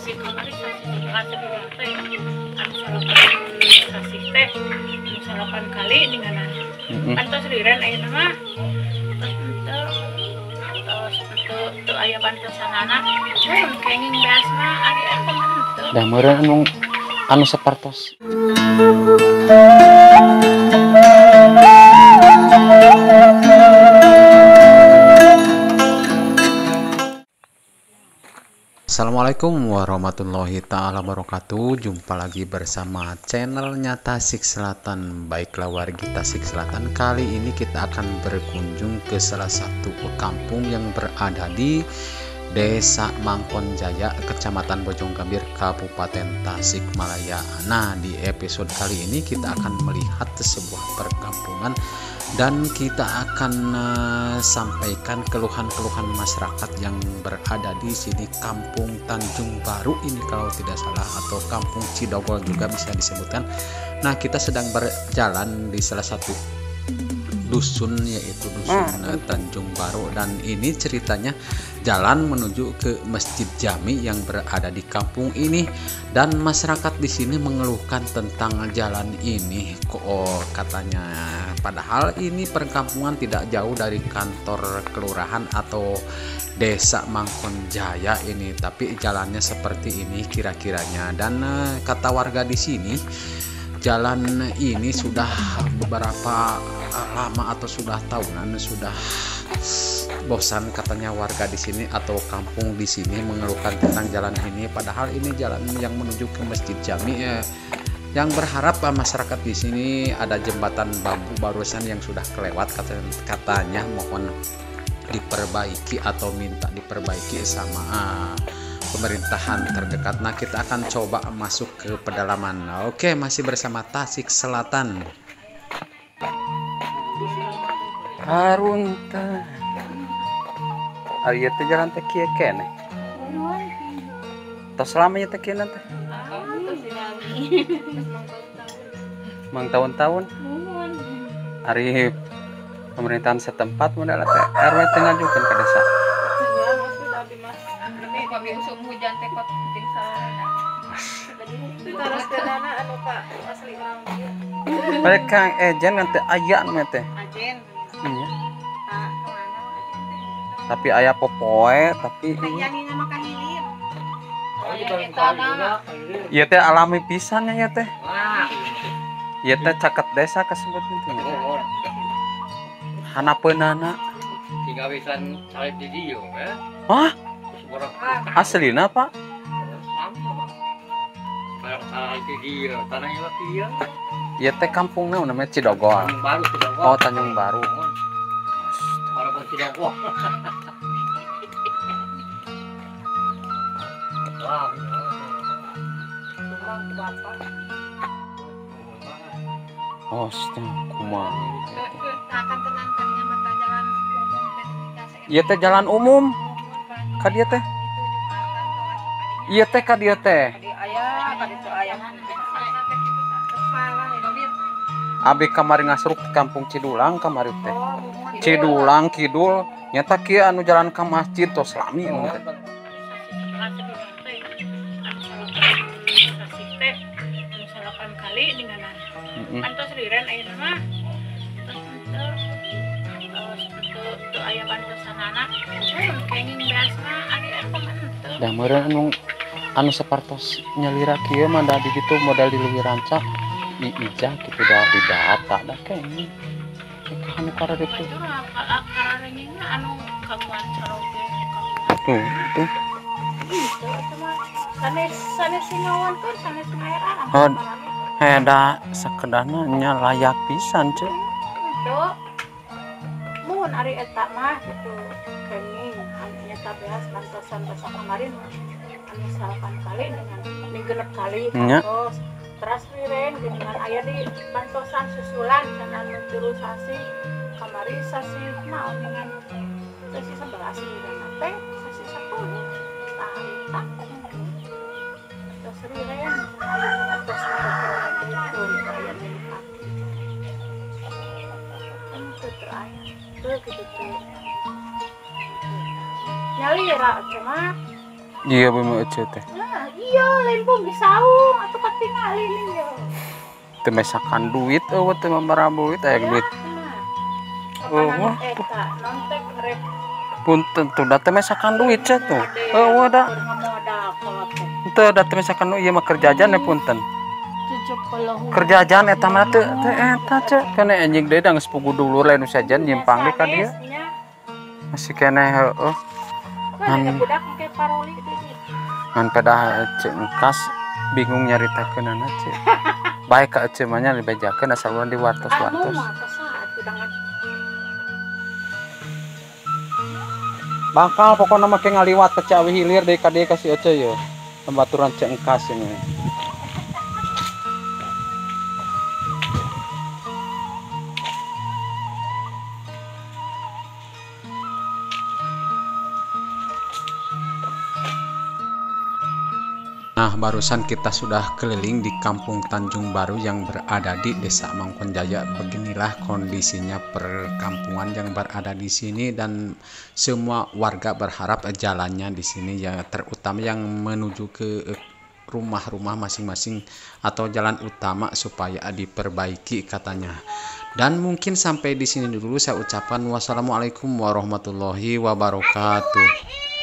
sasi kamari sasi ada teh anu sasi teh salapan kali dengan pantos riren ayeuna mah terus itu aya pantosan anak kenging beasna ari eta mah henteu da meureun anu sapartos. Assalamualaikum warahmatullahi ta'ala wabarakatuh. Jumpa lagi bersama channelnya Tasik Selatan. Baiklah wargi Tasik Selatan, kali ini kita akan berkunjung ke salah satu kampung yang berada di Desa Mangkon Jaya, Kecamatan Bojonggambir, Kabupaten Tasikmalaya. Nah, di episode kali ini kita akan melihat sebuah perkampungan dan kita akan sampaikan keluhan-keluhan masyarakat yang berada di sini. Kampung Tanjung Baru ini kalau tidak salah, atau Kampung Cidogol juga bisa disebutkan. Nah, kita sedang berjalan di salah satu dusun, yaitu dusun Tanjung Baru, dan ini ceritanya jalan menuju ke Masjid Jami yang berada di kampung ini, dan masyarakat di sini mengeluhkan tentang jalan ini. Katanya padahal ini perkampungan tidak jauh dari kantor kelurahan atau Desa Mangkon Jaya ini, tapi jalannya seperti ini kira-kiranya. Dan kata warga di sini, jalan ini sudah beberapa lama atau sudah tahunan, sudah bosan katanya warga di sini atau kampung di sini mengeluhkan tentang jalan ini. Padahal ini jalan yang menuju ke Masjid Jami, yang berharap masyarakat di sini ada jembatan bambu barusan yang sudah kelewat, katanya mohon diperbaiki atau minta diperbaiki sama pemerintahan terdekat. Nah, kita akan coba masuk ke pedalaman. Oke, masih bersama Tasik Selatan. Harunta ari teh jalan teh kieu keneh. Tos lamanya teh kieu teh. Mang tahun-tahun. Ari pemerintahan setempat modal teh RW teh ngajukeun ka desa. musim hujan teh kok penting sarana. Terus kenana anu Pak asli orang ieu. Balik Kang Ejen nanti aya anu teh. Ajen. Iya. Ah, kemana? Tapi aya popoe, tapi Aya nih nama kahilir. ieu teh alami pisan ya teh. Ieu teh caket desa kasebut teh. Hanapeunana Tigawisan salib di dieu ya. hah? Aslina Pak? Salib di dieu, tanahnya mah ieu. Ieu teh kampung naon namanya Cidogol. Tanjung Baru sudah. Oh, Tanjung Baru. Walaupun tidak wah. Wah. Oh, kumaha. Akan tenangkannya mata jalan umum dan Ieu teh jalan umum. Ka dieu teh. Ieu teh ka dieu teh. aya ka ditu aya. Abi kamari ngasruk ke kampung Cidulang kamari teh. Cidulang kidul nyata kieu anu jalan ka masjid tos lami anu teh. Salapan kali dengan pantos riren ayeuna mah itu aya pantosan anak kenging beasna ari eta mah henteu. Da meureun anu sapartos nyalira kieu mah da di ditu modal di leuwih rancak di ijah kitu da di data da kenging. Anu karep Itu kararengna anu kaguan saroge tuh. itu cuma sanes singawan kan sanes ngaeran. Oh, heda sakedana nya layak pisan ce. Itu mun ari eta mah gitu kenging anu nyata beas pantosan basa kemarin anu salapan kali dengan genep kali Nya. pantos teras riren dengan aya di pantosan susulan cenah nu juru sasi kamari sasi naon dengan sasi 11 dan teh sasi 10 tah eta terus riren aya terus itu aya di itu terakhir tuh gitu tuh nyalira cuma Iya bener ece teh. nah iya lain bumi saung atau ketinggalin ya. Teu mesakan duit eueuh teu membara duit aya duit. Wah, eta nontek rep Punten tuh da teu mesakan duit cenah tuh. Eueuh da. modal kolot. Teu da teu mesakan ieu mah kerjaan ya punten. 70. Kerjaan eta mah teu eta cek kene anjing deui da geus pugu dulur lain nu sajan nyimpang deui ka dieu. Masih kene heueuh. Kan ada budak engke paroli itu. Ngan pada cek engkas bingung nyaritakeunana cek. Bae ka cek mah nya dibejakeun asal urang di wartos-wartos. Bakal pokoknya make ngaliwat ke Ciawi Hilir deui ka dieu ka si Ece ye. Pembaturan cek engkas ini. Nah, barusan kita sudah keliling di Kampung Tanjung Baru yang berada di Desa Mangkonjaya. Beginilah kondisinya perkampungan yang berada di sini dan semua warga berharap jalannya di sini ya, terutama yang menuju ke rumah-rumah masing-masing atau jalan utama supaya diperbaiki katanya. Dan mungkin sampai di sini dulu saya ucapkan wassalamualaikum warahmatullahi wabarakatuh.